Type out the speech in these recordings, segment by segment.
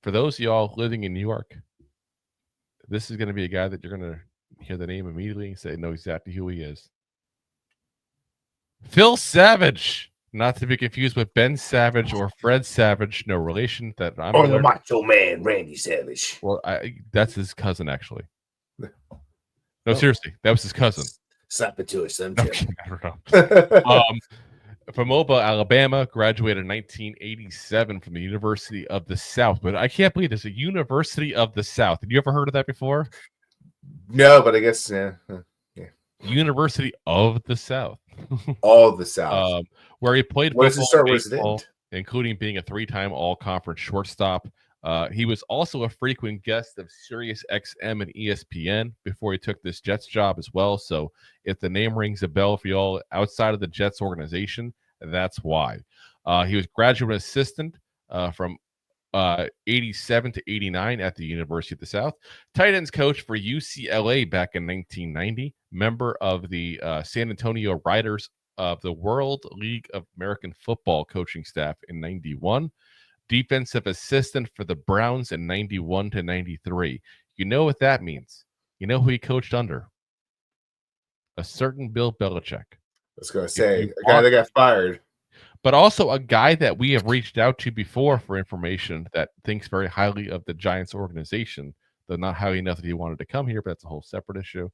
for those of y'all living in New York, this is going to be a guy that you're going to hear the name immediately and know exactly who he is. Phil Savage, not to be confused with Ben Savage or Fred Savage, no relation that I'm aware. The Macho Man, Randy Savage. Well, that's his cousin, actually. No, seriously, that was his cousin. Slap it to us, I don't know. From Mobile, Alabama, graduated in 1987 from the University of the South. But I can't believe there's a University of the South. Have you ever heard of that before? No, but I guess yeah. University of the South. All the South. Where he played football, including being a 3-time all-conference shortstop. He was also a frequent guest of Sirius XM and ESPN before he took this Jets job as well. So if the name rings a bell for y'all outside of the Jets organization, that's why. He was graduate assistant from 87 to 89 at the University of the South. Tight ends coach for UCLA back in 1990. Member of the San Antonio Riders of the World League of American Football coaching staff in 91. Defensive assistant for the Browns in 91 to 93. You know what that means. You know who he coached under? A certain Bill Belichick. I was going to say, a guy that got fired. But also a guy that we have reached out to before for information that thinks very highly of the Giants organization, though not highly enough that he wanted to come here, but that's a whole separate issue.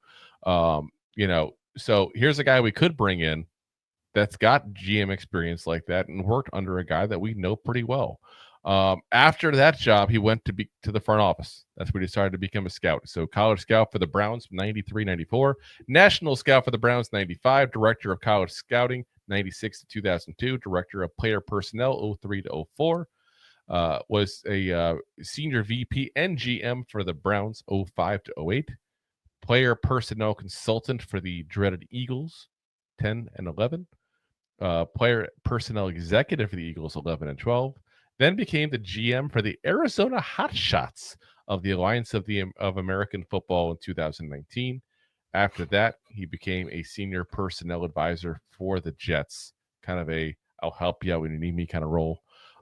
So here's a guy we could bring in that's got GM experience like that and worked under a guy that we know pretty well. After that job, he went to the front office. That's when he decided to become a scout. So college scout for the Browns, 93, 94. National scout for the Browns, 95. Director of college scouting, 96 to 2002. Director of player personnel, 03 to 04. Was a senior VP and GM for the Browns, 05 to 08. Player personnel consultant for the dreaded Eagles, 10 and 11. Player personnel executive for the Eagles, 11 and 12. Then became the GM for the Arizona Hotshots of the Alliance of American Football in 2019. After that, he became a senior personnel advisor for the Jets, kind of a I'll help you out when you need me kind of role.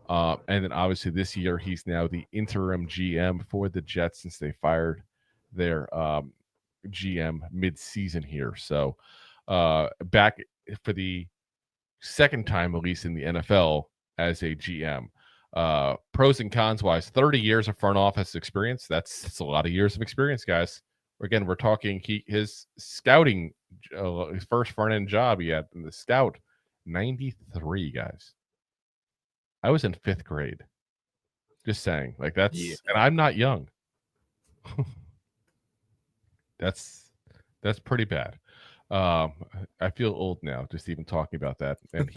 And then obviously this year, he's now the interim GM for the Jets since they fired their GM mid-season here. So back for the second time, at least in the NFL, as a GM. Pros and cons wise, 30 years of front office experience. That's a lot of years of experience, guys. Again, we're talking his scouting, his first front end job he had in the scout, 93, guys. I was in 5th grade. Just saying, like that's, and I'm not young. That's pretty bad. I feel old now just even talking about that. And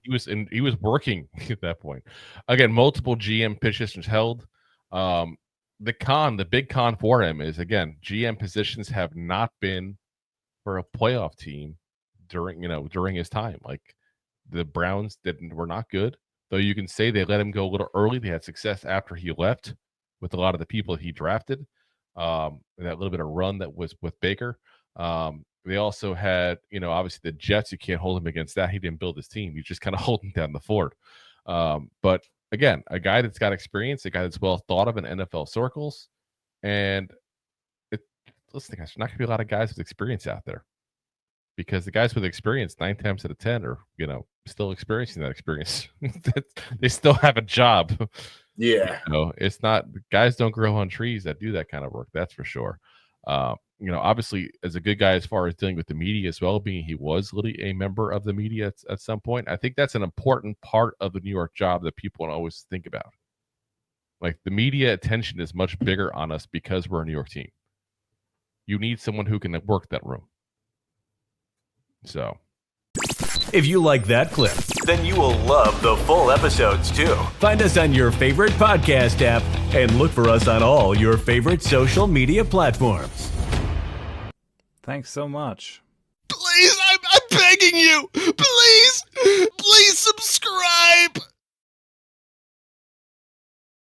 he was working at that point. Again, multiple GM positions held. The big con for him is, again, GM positions have not been for a playoff team during his time. Like the Browns were not good, though you can say they let him go a little early. They had success after he left with a lot of the people he drafted. That little bit of run that was with Baker. They also had, obviously the Jets, you can't hold him against that. He didn't build his team. He's just kind of holding down the fort. But again, a guy that's got experience, a guy that's well thought of in NFL circles. And listen, guys, there's not going to be a lot of guys with experience out there, because the guys with experience 9 times out of 10 are, still experiencing that experience. They still have a job. Yeah. It's not, guys don't grow on trees that do that kind of work. That's for sure. Obviously as a good guy as far as dealing with the media as well, being he was literally a member of the media at some point. I think that's an important part of the New York job that people don't always think about. Like the media attention is much bigger on us because we're a New York team. You need someone who can work that room. So if you like that clip, then you will love the full episodes too. Find us on your favorite podcast app and look for us on all your favorite social media platforms. Thanks so much. Please, I'm begging you. Please subscribe.